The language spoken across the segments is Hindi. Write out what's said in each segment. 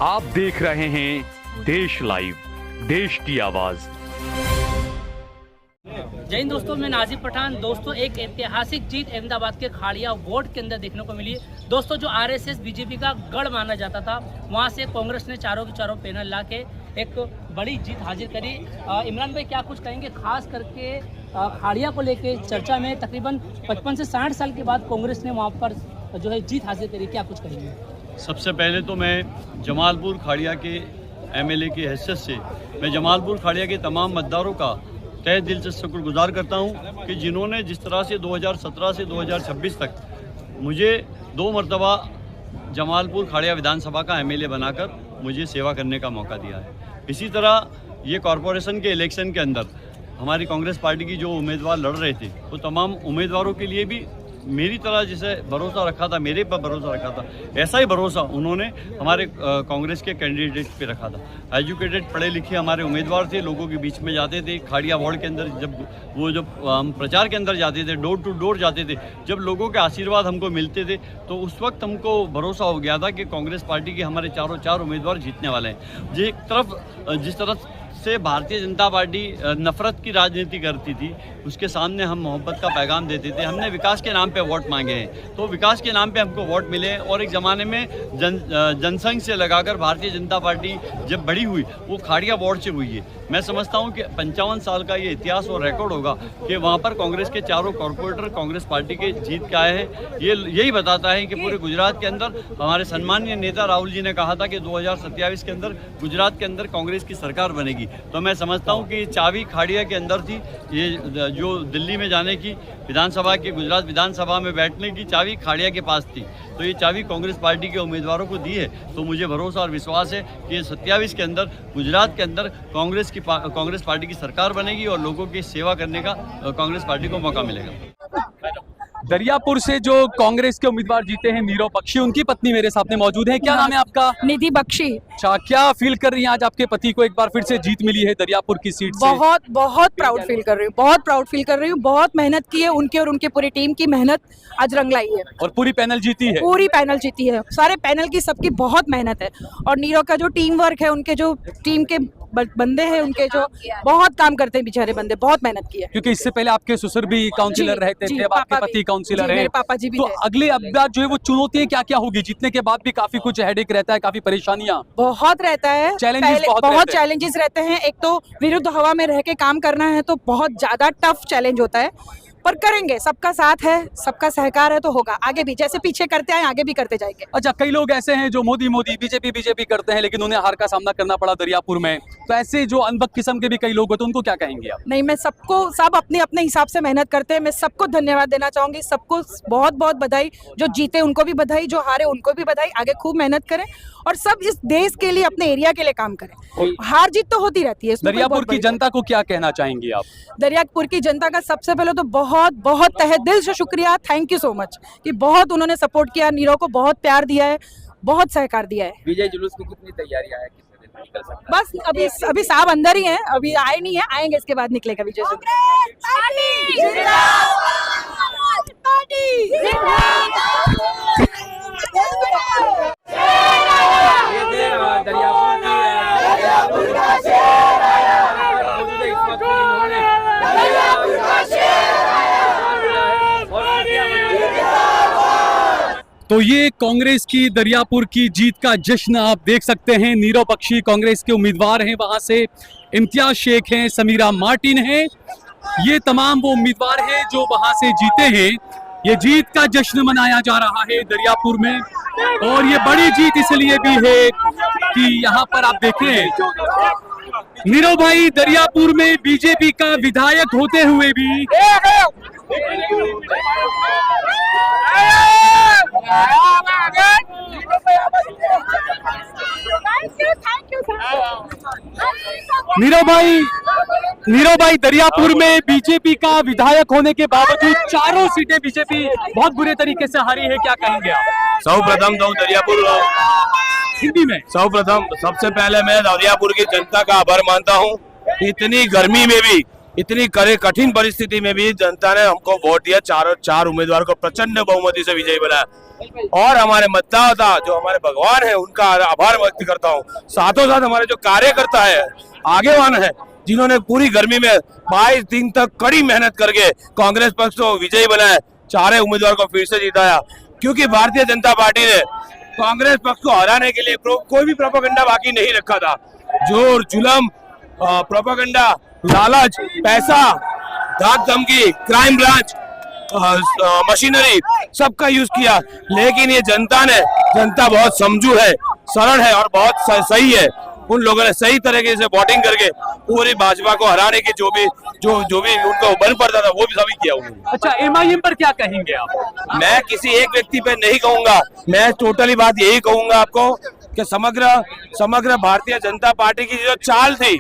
आप देख रहे हैं देश लाइव, देश की आवाज। जय हिंद दोस्तों, मैं नाजिब पठान। दोस्तों, एक ऐतिहासिक जीत अहमदाबाद के खाड़िया वार्ड के अंदर देखने को मिली है। दोस्तों, जो आरएसएस बीजेपी का गढ़ माना जाता था, वहां से कांग्रेस ने चारों के चारों पैनल ला के एक बड़ी जीत हासिल करी। इमरान भाई, क्या कुछ कहेंगे खास करके खाड़िया को लेके चर्चा में तकरीबन 55 से 60 साल के बाद कांग्रेस ने वहाँ पर जो है जीत हासिल करी, क्या कुछ कहेंगे? सबसे पहले तो मैं जमालपुर खाड़िया के एमएलए की हैसियत से मैं जमालपुर खाड़िया के तमाम मतदारों का तहे दिल से शुक्रगुजार करता हूं कि जिन्होंने जिस तरह से 2017 से 2026 तक मुझे 2 मरतबा जमालपुर खाड़िया विधानसभा का एमएलए बनाकर मुझे सेवा करने का मौका दिया है। इसी तरह ये कॉरपोरेशन के इलेक्शन के अंदर हमारी कांग्रेस पार्टी की जो उम्मीदवार लड़ रहे थे, वो तमाम उम्मीदवारों के लिए भी मेरी तरह जिसे भरोसा रखा था, मेरे पर भरोसा रखा था, ऐसा ही भरोसा उन्होंने हमारे कांग्रेस के कैंडिडेट पे रखा था। एजुकेटेड, पढ़े लिखे हमारे उम्मीदवार थे, लोगों के बीच में जाते थे। खाड़िया वार्ड के अंदर जब हम प्रचार के अंदर जाते थे, डोर टू डोर जाते थे, जब लोगों के आशीर्वाद हमको मिलते थे, तो उस वक्त हमको भरोसा हो गया था कि कांग्रेस पार्टी के हमारे चार उम्मीदवार जीतने वाले हैं। जिस तरफ से भारतीय जनता पार्टी नफरत की राजनीति करती थी, उसके सामने हम मोहब्बत का पैगाम देते थे। हमने विकास के नाम पे वोट मांगे हैं, तो विकास के नाम पे हमको वोट मिले हैं। और एक ज़माने में जनसंघ से लगाकर भारतीय जनता पार्टी जब बड़ी हुई, वो खाड़िया वार्ड से हुई है। मैं समझता हूँ कि 55 साल का ये इतिहास और रिकॉर्ड होगा कि वहाँ पर कांग्रेस के चारों कॉरपोरेटर कांग्रेस पार्टी के जीत के आए हैं। ये यही बताता है कि पूरे गुजरात के अंदर हमारे सम्मानीय नेता राहुल जी ने कहा था कि 2027 के अंदर गुजरात के अंदर कांग्रेस की सरकार बनेगी। तो मैं समझता हूँ कि चाबी खाड़िया के अंदर थी। ये जो दिल्ली में जाने की, विधानसभा की, गुजरात विधानसभा में बैठने की चाबी खाड़िया के पास थी। तो ये चाबी कांग्रेस पार्टी के उम्मीदवारों को दी है। तो मुझे भरोसा और विश्वास है कि 27 के अंदर गुजरात के अंदर कांग्रेस पार्टी की सरकार बनेगी और लोगों की सेवा करने का कांग्रेस पार्टी को मौका मिलेगा। दरियापुर से जो कांग्रेस के उम्मीदवार जीते हैं, नीरव बख्शी, उनकी पत्नी मेरे सामने मौजूद है। क्या नाम है आपका? निधि बख्शी। अच्छा, क्या फील कर रही हैं आज आपके पति को एक बार फिर से जीत मिली है दरियापुर की सीट से? बहुत प्राउड फील कर रही हूँ, बहुत प्राउड फील कर रही हूँ। बहुत मेहनत की है उनके और उनके पूरी टीम की मेहनत आज रंग लाई है। और पूरी पैनल जीती है? पूरी पैनल जीती है, सारे पैनल की सबकी बहुत मेहनत है। और नीरव का जो टीम वर्क है, उनके जो टीम के बंदे हैं, उनके जो बहुत काम करते हैं बेचारे बंदे, बहुत मेहनत की है। क्योंकि इससे पहले आपके ससुर भी काउंसिलर रहते थे, अब आपके पति काउंसिलर हैं। मेरे पापा जी भी तो थे। अगले अब जो है वो चुनौतियां क्या क्या होगी? जीतने के बाद भी काफी कुछ हेडेक रहता है, काफी परेशानियां बहुत रहता है, बहुत चैलेंजेस रहते हैं। एक तो विरुद्ध हवा में रह के काम करना है, तो बहुत ज्यादा टफ चैलेंज होता है, पर करेंगे। सबका साथ है, सबका सहकार है, तो होगा। आगे भी जैसे पीछे करते आए, आगे भी करते जाएंगे। अच्छा, कई लोग ऐसे हैं जो मोदी बीजेपी करते हैं, लेकिन उन्हें हार का सामना करना पड़ा दरियापुर में। तो ऐसे जो अनबक किस्म के भी कई लोग होते हैं, उनको क्या कहेंगे आप? नहीं, मैं सब अपने अपने हिसाब से मेहनत करते हैं। मैं सबको धन्यवाद देना चाहूंगी, सबको बहुत बहुत बधाई। जो जीते उनको भी बधाई, जो हारे उनको भी बधाई। आगे खूब मेहनत करें और सब इस देश के लिए, अपने एरिया के लिए काम करें। हार जीत तो होती रहती है। दरियापुर की जनता को क्या कहना चाहेंगी आप? दरियापुर की जनता का सबसे पहले तो बहुत बहुत तहे दिल से शुक्रिया, थैंक यू सो मच कि बहुत उन्होंने सपोर्ट किया, नीरव को बहुत प्यार दिया है, बहुत सहकार दिया है। विजय जुलूस की कितनी तैयारियां है? बस अभी साहब अंदर ही हैं, अभी आए नहीं है, आएंगे इसके बाद निकलेगा विजय जुलूस। तो ये कांग्रेस की दरियापुर की जीत का जश्न आप देख सकते हैं। नीरव बख्शी कांग्रेस के उम्मीदवार हैं, वहां से इम्तियाज शेख हैं, समीरा मार्टिन हैं। ये तमाम वो उम्मीदवार हैं जो वहां से जीते हैं। ये जीत का जश्न मनाया जा रहा है दरियापुर में, और ये बड़ी जीत इसलिए भी है कि यहाँ पर आप देखें, नीरव भाई दरियापुर में बीजेपी का विधायक होते हुए भी नीरव भाई दरियापुर में बीजेपी का विधायक होने के बावजूद चारों सीटें बीजेपी बहुत बुरे तरीके से हारी है, क्या कहेंगे आप? सर्वप्रथम तो दरियापुर हिंदी में सबसे पहले मैं दरियापुर की जनता का आभार मानता हूँ। इतनी गर्मी में भी इतनी कठिन परिस्थिति में भी जनता ने हमको वोट दिया, चार उम्मीदवार को प्रचंड बहुमति से विजयी बनाया। और हमारे मतदाता जो हमारे भगवान है उनका आभार व्यक्त करता हूँ। साथों साथ हमारे जो कार्यकर्ता है, आगेवान है, जिन्होंने पूरी गर्मी में 22 दिन तक कड़ी मेहनत करके कांग्रेस पक्ष को विजयी बनाया, चारे उम्मीदवार को फिर से जिताया। क्योंकि भारतीय जनता पार्टी ने कांग्रेस पक्ष को हराने के लिए कोई भी प्रोपेगेंडा बाकी नहीं रखा था। जोर जुलम, प्रोपेगेंडा, लालच, पैसा, धाक धमकी, क्राइम ब्रांच, मशीनरी, सबका यूज किया। लेकिन ये जनता बहुत समझू है, सरल है और बहुत सही है। उन लोगों ने सही तरीके से वोटिंग करके पूरी भाजपा को हराने की जो भी उनको बन पड़ता था वो भी सभी किया उन्होंने। अच्छा, एमआईएम पर क्या कहेंगे आप? मैं किसी एक व्यक्ति पे नहीं कहूंगा, मैं टोटली बात यही कहूंगा आपको कि समग्र भारतीय जनता पार्टी की जो चाल थी,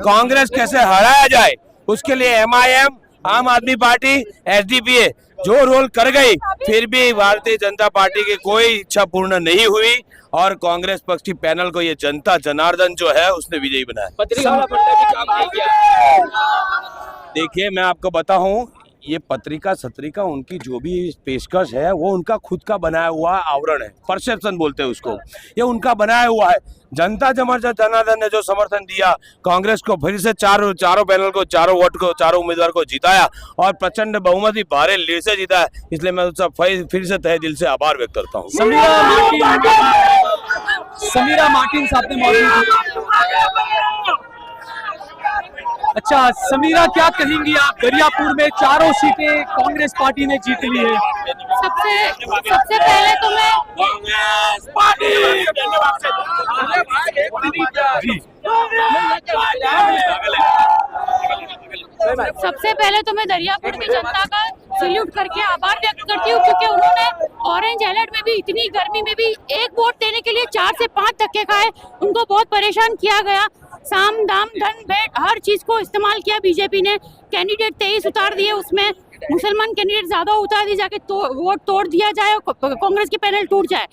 कांग्रेस कैसे हराया जाए, उसके लिए एमआईएम, आम आदमी पार्टी, एसडीपीए जो रोल कर गई, फिर भी भारतीय जनता पार्टी की कोई इच्छा पूर्ण नहीं हुई और कांग्रेस पक्ष की पैनल को ये जनता जनार्दन जो है उसने विजयी बनाया। पत्रिका वाला बंदा भी काम नहीं किया। देखिए, मैं आपको बताऊं, ये पत्रिका सत्रिका उनकी जो भी पेशकश है वो उनका खुद का बनाया हुआ आवरण है, परसेप्शन बोलते हैं उसको, ये उनका बनाया हुआ है। जनता जनार्दन ने जो समर्थन दिया, कांग्रेस को फिर से चारों पैनल को, चारों उम्मीदवार को जिताया और प्रचंड बहुमति भारी लीड से जिताया, इसलिए मैं उसका फिर से तहे दिल से आभार व्यक्त करता हूँ। समीरा मार्टिन साहब ने मौजूद। अच्छा समीरा, क्या कहेंगी आप? दरियापुर में चारों सीटें कांग्रेस पार्टी ने जीत ली है। सबसे पहले तो मैं दरियापुर की जनता का सैल्यूट करके आभार व्यक्त करती हूँ, क्योंकि उन्होंने ऑरेंज अलर्ट में भी, इतनी गर्मी में भी एक वोट देने के लिए 4 से 5 धक्के खाए। उनको बहुत परेशान किया गया, साम दाम धन भेंट हर चीज को इस्तेमाल किया बीजेपी ने। कैंडिडेट 23 उतार दिए, उसमें मुसलमान कैंडिडेट ज्यादा उतार दिए, जाके वोट तोड़ दिया जाए और कांग्रेस की पैनल टूट जाए।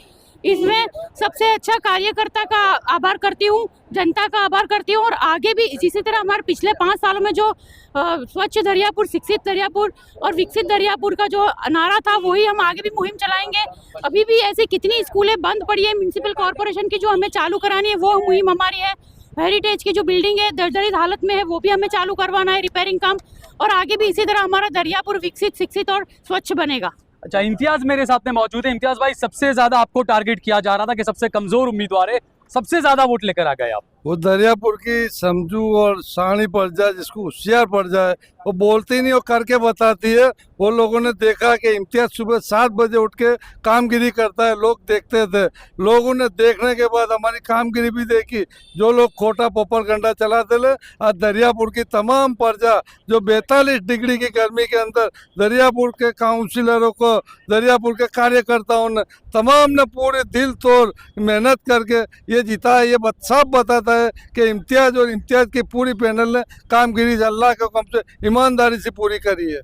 इसमें सबसे अच्छा कार्यकर्ता का आभार करती हूँ, जनता का आभार करती हूँ। और आगे भी इसी तरह हमारे पिछले 5 सालों में जो स्वच्छ दरियापुर, शिक्षित दरियापुर और विकसित दरियापुर का जो नारा था, वही हम आगे भी मुहिम चलाएंगे। अभी भी ऐसी कितनी स्कूलें बंद पड़ी है म्यूनिसिपल कॉर्पोरेशन की, जो हमें चालू करानी है, वो मुहिम हमारी है। हेरिटेज की जो बिल्डिंग है जर्जरित हालत में है, वो भी हमें चालू करवाना है, रिपेयरिंग काम। और आगे भी इसी तरह हमारा दरियापुर विकसित, शिक्षित और स्वच्छ बनेगा। अच्छा, इम्तियाज मेरे साथ में मौजूद है। इम्तियाज भाई, सबसे ज्यादा आपको टारगेट किया जा रहा था कि सबसे कमजोर उम्मीदवार है, सबसे ज्यादा वोट लेकर आ गए आप। वो दरियापुर की समझू और शानी पड़ जाए, जिसको होशियार पड़ जाए, वो बोलती नहीं, वो करके बताती है। वो लोगों ने देखा कि इम्तियाज सुबह 7 बजे उठ के कामगिरी करता है, लोग देखते थे। लोगों ने देखने के बाद हमारी कामगिरी भी देखी। जो लोग खोटा पोपरगंडा चलाते थे, आज दरियापुर की तमाम प्रजा जो 42 डिग्री की गर्मी के अंदर दरियापुर के काउंसिलरों को, दरियापुर के कार्यकर्ताओं ने, तमाम ने पूरे दिल तोड़ मेहनत करके ये जीता है। ये साफ बताता है कि इम्तियाज और इम्तियाज की पूरी पैनल ने कामगिरी अल्लाह के हुक्म से ईमानदारी से पूरी करी है।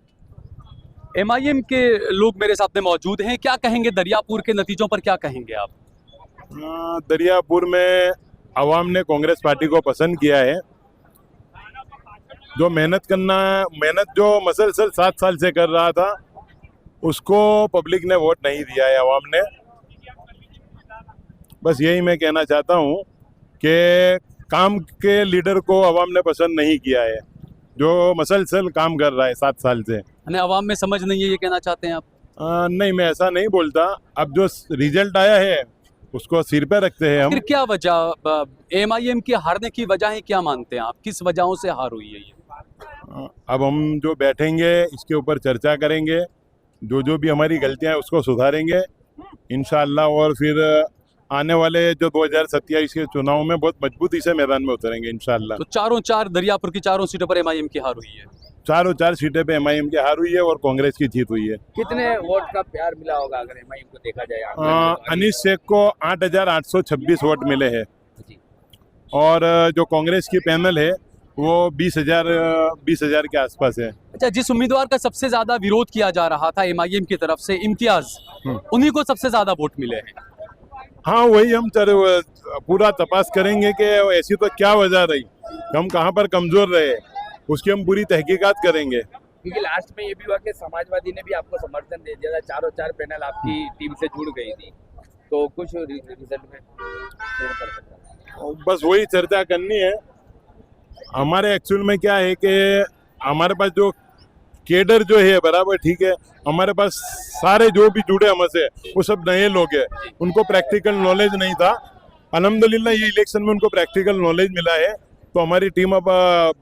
एमआईएम के लोग मेरे साथ में मौजूद हैं, क्या कहेंगे दरियापुर के नतीजों पर, क्या कहेंगे आप? दरियापुर में आवाम ने कांग्रेस पार्टी को पसंद किया है। जो मेहनत जो मसलसल 7 साल से कर रहा था, उसको पब्लिक ने वोट नहीं दिया है, आवाम ने। बस यही मैं कहना चाहता हूँ कि काम के लीडर को आवाम ने पसंद नहीं किया है, जो मसलसल काम कर रहा है 7 साल से। आवाम में समझ नहीं है, ये कहना चाहते हैं आप? नहीं, मैं ऐसा नहीं बोलता। अब जो रिजल्ट आया है उसको सिर पे रखते हैं हम। फिर क्या वजह, एमआईएम की हारने की वजह क्या मानते हैं आप? किस वजहों से हार हुई है ये? अब हम जो बैठेंगे इसके ऊपर चर्चा करेंगे, जो भी हमारी गलतियां हैं उसको सुधारेंगे इंशाअल्लाह। और फिर आने वाले जो 2027 के चुनाव में बहुत मजबूती से मैदान में उतरेंगे इंशाअल्लाह। तो चारों दरियापुर की 4 सीटों पर एमआईएम की हार हुई है। 4 सीटें पे एमआईएम की हार हुई है और कांग्रेस की जीत हुई है। कितने वोट का प्यार मिला होगा अगर एमआईएम को देखा जाए? अनीस शेख को 8,826 वोट मिले हैं और जो कांग्रेस की पैनल है वो 20,000 के आसपास है। अच्छा, जिस उम्मीदवार का सबसे ज्यादा विरोध किया जा रहा था एमआईएम की तरफ से, इम्तियाज, उन्हीं को सबसे ज्यादा वोट मिले हैं। हाँ, वही हम पूरा तपास करेंगे कि ऐसी तो क्या वजह रही, हम कहाँ पर कमजोर रहे, उसकी हम पूरी तहकीकात करेंगे। क्योंकि लास्ट में ये भी हुआ कि समाजवादी ने भी आपको समर्थन दे दिया था, चारों चार पैनल आपकी टीम से जुड़ गई थी, तो कुछ रिजल्ट में शेयर कर सकता है। बस वही चर्चा करनी है। हमारे एक्चुअल में क्या है कि हमारे पास जो केडर जो है बराबर ठीक है, हमारे पास सारे जो भी जुड़े हमसे वो सब नए लोग हैं, उनको प्रैक्टिकल नॉलेज नहीं था। अल्हम्दुलिल्लाह ये इलेक्शन में उनको प्रैक्टिकल नॉलेज मिला है, तो हमारी टीम अब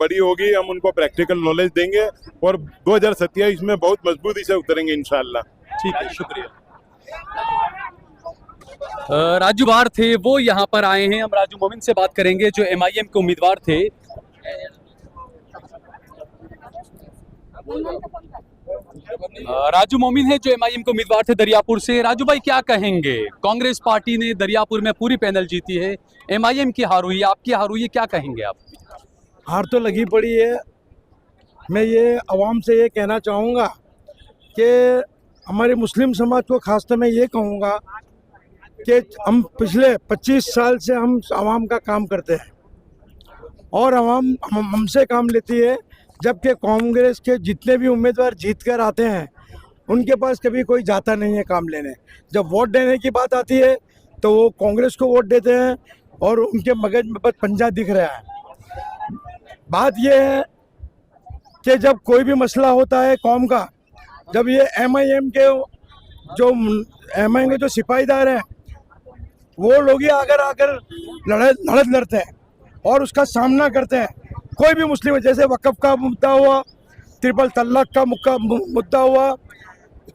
बड़ी होगी, हम उनको प्रैक्टिकल नॉलेज देंगे और 2027 में बहुत मजबूती से उतरेंगे इंशाल्लाह। ठीक है, शुक्रिया। राजू बार थे वो यहाँ पर आए हैं। हम राजू मोमिन से बात करेंगे जो MIM के उम्मीदवार थे। राजू मोमिन है जो MIM के उम्मीदवार थे दरियापुर से। राजू भाई क्या कहेंगे, कांग्रेस पार्टी ने दरियापुर में पूरी पैनल जीती है, MIM की हार हुई है, आपकी हार हुई है, क्या कहेंगे आप? हार तो लगी पड़ी है। मैं ये आवाम से ये कहना चाहूँगा कि हमारे मुस्लिम समाज को खास तो मैं ये कहूँगा कि हम पिछले 25 साल से हम आवाम का काम करते हैं और आवाम हमसे काम लेती है, जबकि कांग्रेस के जितने भी उम्मीदवार जीत कर आते हैं उनके पास कभी कोई जाता नहीं है काम लेने। जब वोट देने की बात आती है तो वो कांग्रेस को वोट देते हैं और उनके मगज में बस पंजा दिख रहा है। बात यह है कि जब कोई भी मसला होता है कौम का, जब ये MIM के जो सिपाहीदार हैं वो लोग ही आकर लड़त लड़ते हैं और उसका सामना करते हैं। कोई भी मुस्लिम, जैसे वक़्फ़ का मुद्दा हुआ, ट्रिपल तलाक का मुद्दा हुआ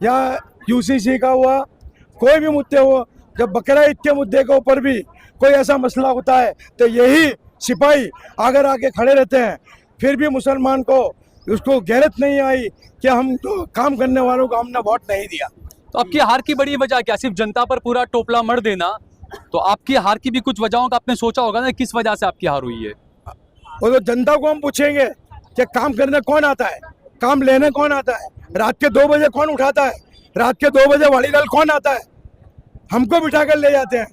या UCC का हुआ, कोई भी मुद्दे हुआ, जब बकरा ईद के मुद्दे के ऊपर भी कोई ऐसा मसला होता है तो यही सिपाही अगर आके खड़े रहते हैं। फिर भी मुसलमान को उसको गैरत नहीं आई कि हम तो काम करने वालों को हमने वोट नहीं दिया। तो आपकी हार की बड़ी वजह क्या, सिर्फ जनता पर पूरा टोपला मर देना? तो आपकी हार की भी कुछ वजहों का आपने सोचा होगा ना, किस वजह से आपकी हार हुई है? और तो जनता को हम पूछेंगे कि काम करने कौन आता है, काम लेने कौन आता है, रात के 2 बजे कौन उठाता है, रात के 2 बजे वालीलाल कौन आता है, हमको बिठा कर ले जाते हैं।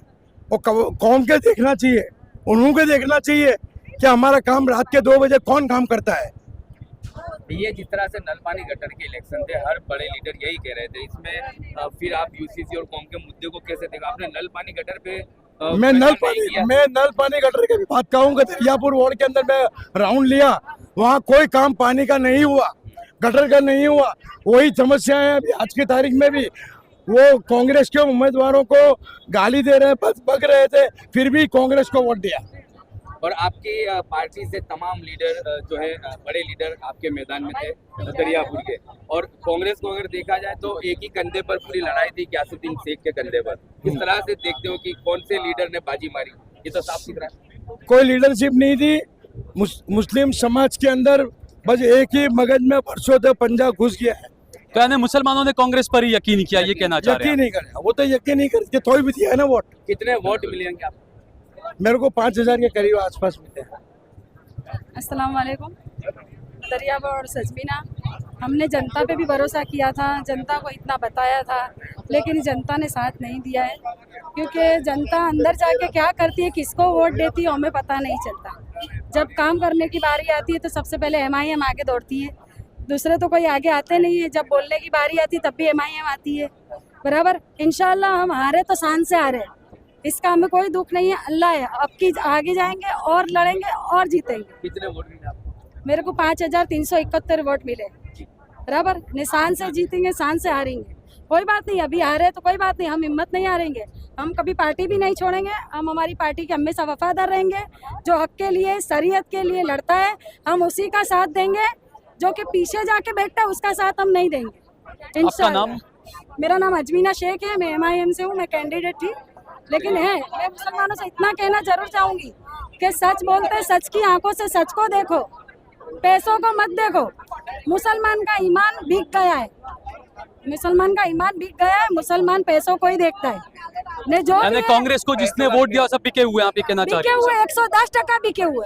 और कौम के देखना चाहिए, उन्हों के देखना चाहिए कि हमारा काम रात के 2 बजे कौन काम करता है। ये जिस तरह से नल पानी गटर के इलेक्शन थे, हर बड़े लीडर यही कह रहे थे, इसमें फिर आप UCC और कौम के मुद्दे को कैसे देखा? आपने नल पानी गटर पे मैं नल पानी गटर की भी बात कहूँगा। दरियापुर वार्ड के अंदर मैं राउंड लिया, वहाँ कोई काम पानी का नहीं हुआ, गटर का नहीं हुआ। वही समस्याएं अभी आज की तारीख में भी वो कांग्रेस के उम्मीदवारों को गाली दे रहे, बक रहे थे, फिर भी कांग्रेस को वोट दिया। और आपकी पार्टी से तमाम लीडर जो है, बड़े लीडर आपके मैदान में थे दरियापुर के, और कांग्रेस को अगर देखा जाए तो एक ही कंधे पर पूरी लड़ाई थी, ग्यासुद्दीन शेख के कंधे पर। किस तरह से देखते हो कि कौन से लीडर ने बाजी मारी? ये तो साफ सुथरा है, कोई लीडरशिप नहीं थी मुस्लिम समाज के अंदर, बस एक ही मगज में परसों से पंजा घुस गया है। तो यानी मुसलमानों ने कांग्रेस पर ही यकीन किया, ये कहना चाह रहे हैं? यकीन नहीं करे, वो तो यकीन नहीं करते, तो भी दिया है ना वोट। कितने वोट मिलेंगे आपको? मेरे को 5000 के करीब आसपास मिले हैं। अस्सलाम वालेकुम। दरियापुर और सजमीना, हमने जनता पे भी भरोसा किया था, जनता को इतना बताया था, लेकिन जनता ने साथ नहीं दिया है, क्योंकि जनता अंदर जाके क्या करती है, किसको वोट देती है, हमें पता नहीं चलता। जब काम करने की बारी आती है तो सबसे पहले MIM आगे दौड़ती है, दूसरे तो कोई आगे आते नहीं है। जब बोलने की बारी आती है तब भी MIM आती है, बराबर। इंशाल्लाह हम हारे तो शान से हारे, इसका हमें कोई दुख नहीं है, अल्लाह है। अब की आगे जाएंगे और लड़ेंगे और जीतेंगे। कितने वोट मिले आपको? मेरे को 5371 वोट मिले, बराबर। निशान से जीतेंगे, शान से हारेंगे, कोई बात नहीं। अभी हारे तो कोई बात नहीं, हम हिम्मत नहीं हारेंगे, हम कभी पार्टी भी नहीं छोड़ेंगे। हम हमारी पार्टी के हमेशा वफादार रहेंगे, जो हक के लिए, शरीयत के लिए लड़ता है, हम उसी का साथ देंगे। जो कि पीछे जाके बैठता है उसका साथ हम नहीं देंगे। आपका नाम? मेरा नाम अजमीना शेख है, मैं MIM से हूँ, मैं कैंडिडेट थी। लेकिन है, मैं मुसलमानों से इतना कहना जरूर चाहूंगी कि सच बोलते, सच की आंखों से सच को देखो, पैसों को मत देखो। मुसलमान का ईमान बिक गया है, मुसलमान का ईमान बिक गया है, मुसलमान पैसों को ही देखता है। ने जो कांग्रेस को जिसने वोट दिया सब बिके हुए, आप ये कहना चाह रहे हैं? बिके हुए 110% बिके हुए,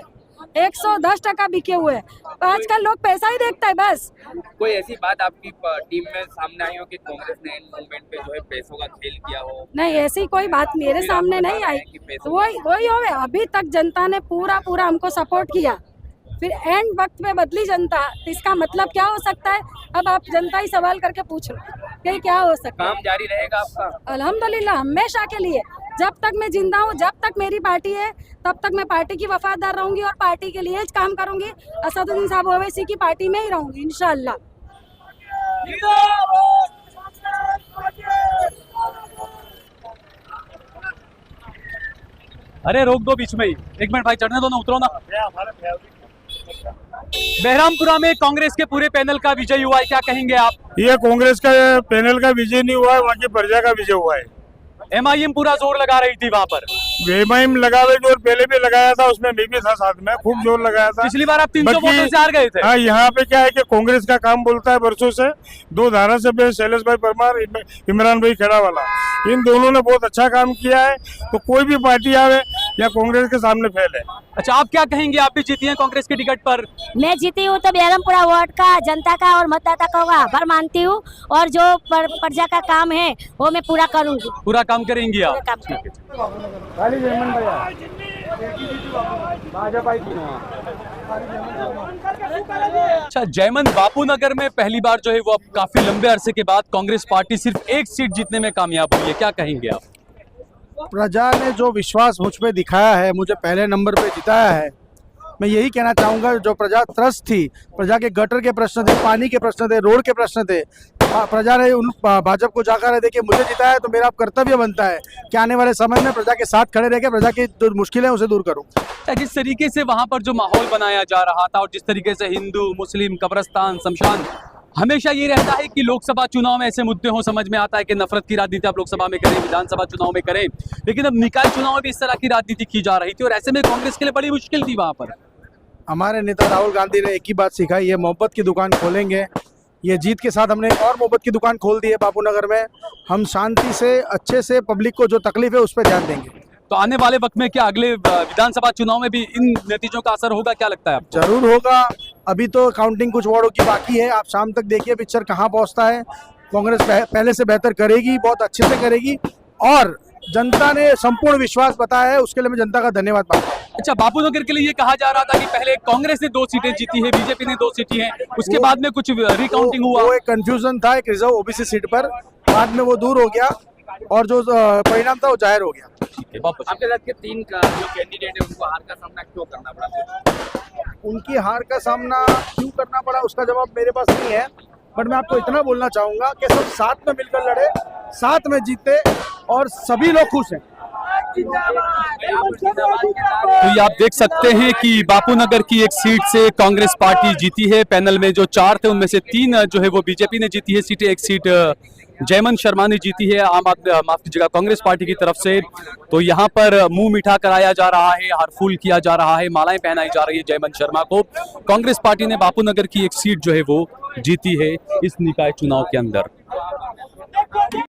110% बिके हुए। आजकल लोग पैसा ही देखता है बस। कोई ऐसी बात आपकी टीम में सामने आई हो कि कांग्रेस ने मूवमेंट पे जो है पैसों का खेल किया हो? नहीं, ऐसी कोई बात मेरे सामने नहीं आई। वही हो, अभी तक जनता ने पूरा हमको सपोर्ट किया, फिर एंड वक्त में बदली जनता, तो इसका मतलब क्या हो सकता है? अब आप जनता ही सवाल करके पूछ लो कि क्या हो सकता है। काम जारी रहेगा आपका? अल्हम्दुलिल्लाह, हमेशा के लिए, जब तक मैं जिंदा हूँ, जब तक मेरी पार्टी है, तब तक मैं पार्टी की वफादार रहूंगी और पार्टी के लिए काम करूंगी। असदुद्दीन साहब ओवैसी की पार्टी में ही रहूंगी इंशाअल्लाह। अरे रोक दो बीच में ही, एक मिनट भाई, चढ़ने दो ना, उतरो ना। बहरामपुरा में कांग्रेस के पूरे पैनल का विजय हुआ है, क्या कहेंगे आप? ये कांग्रेस का पैनल का विजय नहीं हुआ है, वहाँ की प्रजा का विजय हुआ है। एमआईएम पूरा जोर लगा रही थी वहाँ पर। एमआईएम लगावे जोर पहले भी लगाया था, उसमें मैं भी था साथ में, खूब जोर लगाया था। पिछली बार आप 300 वोटों से हार गए थे। हाँ, यहाँ पे क्या है कि कांग्रेस का काम बोलता है वर्षों से। 2 धारासभ्य शैलेश भाई परमार, इमरान भाई खेड़ावाला, इन दोनों ने बहुत अच्छा काम किया है। तो कोई भी पार्टी आवे या कांग्रेस के सामने फैले। अच्छा, आप क्या कहेंगे? आप भी जीती हैं कांग्रेस के टिकट पर। मैं जीती हूँ तो बहरामपुरा वार्ड का, जनता का और मतदाता का आभार मानती हूँ, और जो प्रजा का काम है वो मैं पूरा करूँगी। पूरा काम करेंगी आप? अच्छा, जयमन बापू नगर में पहली बार जो है वो अब काफी लंबे अरसे के बाद कांग्रेस पार्टी सिर्फ एक सीट जीतने में कामयाब हुई है, क्या कहेंगे आप? प्रजा ने जो विश्वास मुझ पे दिखाया है, मुझे पहले नंबर पे जिताया है, मैं यही कहना चाहूँगा। जो प्रजा त्रस्त थी, प्रजा के गटर के प्रश्न थे, पानी के प्रश्न थे, रोड के प्रश्न थे, प्रजा ने उन भाजपा को जाकर देखिए मुझे जिताया है, तो मेरा कर्तव्य बनता है कि आने वाले समय में प्रजा के साथ खड़े रह के प्रजा की जो मुश्किलें उसे दूर करूँ। जिस तरीके से वहां पर जो माहौल बनाया जा रहा था और जिस तरीके से हिंदू मुस्लिम कब्रस्तान शमशान, हमेशा ये रहता है कि लोकसभा चुनाव में ऐसे मुद्दे हो, समझ में आता है कि नफरत की राजनीति आप लोकसभा में करें, विधानसभा चुनाव में करें, लेकिन अब निकाय चुनाव में भी इस तरह की राजनीति की जा रही थी और ऐसे में कांग्रेस के लिए बड़ी मुश्किल थी वहां पर। हमारे नेता राहुल गांधी ने एक ही बात सिखाई है, मोहब्बत की दुकान खोलेंगे। ये जीत के साथ हमने और मोहब्बत की दुकान खोल दी है बापू नगर में। हम शांति से अच्छे से पब्लिक को जो तकलीफ है उस पर ध्यान देंगे। तो आने वाले वक्त में क्या अगले विधानसभा चुनाव में भी इन नतीजों का असर होगा, क्या लगता है आपको? जरूर होगा। अभी तो काउंटिंग कुछ वार्डों की बाकी है, आप शाम तक देखिए पिक्चर कहाँ पहुँचता है। कांग्रेस पहले से बेहतर करेगी, बहुत अच्छे से करेगी, और जनता ने संपूर्ण विश्वास बताया है, उसके लिए मैं जनता का धन्यवाद मानता हूँ। अच्छा, बापू नगर के लिए ये कहा जा रहा था कि पहले कांग्रेस ने 2 सीटें जीती है, बीजेपी ने 2 सीटें हैं, उसके बाद में कुछ रिकाउंटिंग हुआ। वो एक कंफ्यूजन था एक रिजर्व ओबीसी सीट पर, बाद में वो दूर हो गया और जो परिणाम था वो जाहिर हो गया। आपके साथ के 3 का जो कैंडिडेट है उनको हार का सामना क्यों करना पड़ा? उनकी हार का सामना क्यों करना पड़ा उसका जवाब मेरे पास नहीं है, बट मैं आपको इतना बोलना चाहूंगा कि सब साथ में मिलकर लड़े, साथ में जीते और सभी लोग खुश हैं। तो ये आप देख सकते हैं कि बापू नगर की एक सीट से कांग्रेस पार्टी जीती है। पैनल में जो 4 थे उनमें से 3 जो है वो बीजेपी ने जीती है सीटें, एक सीट जयमन शर्मा ने जीती है माफ कीजिएगा कांग्रेस पार्टी की तरफ से। तो यहाँ पर मुंह मीठा कराया जा रहा है, हरफूल किया जा रहा है, मालाएं पहनाई जा रही है जयमन शर्मा को। कांग्रेस पार्टी ने बापू नगर की एक सीट जो है वो जीती है इस निकाय चुनाव के अंदर।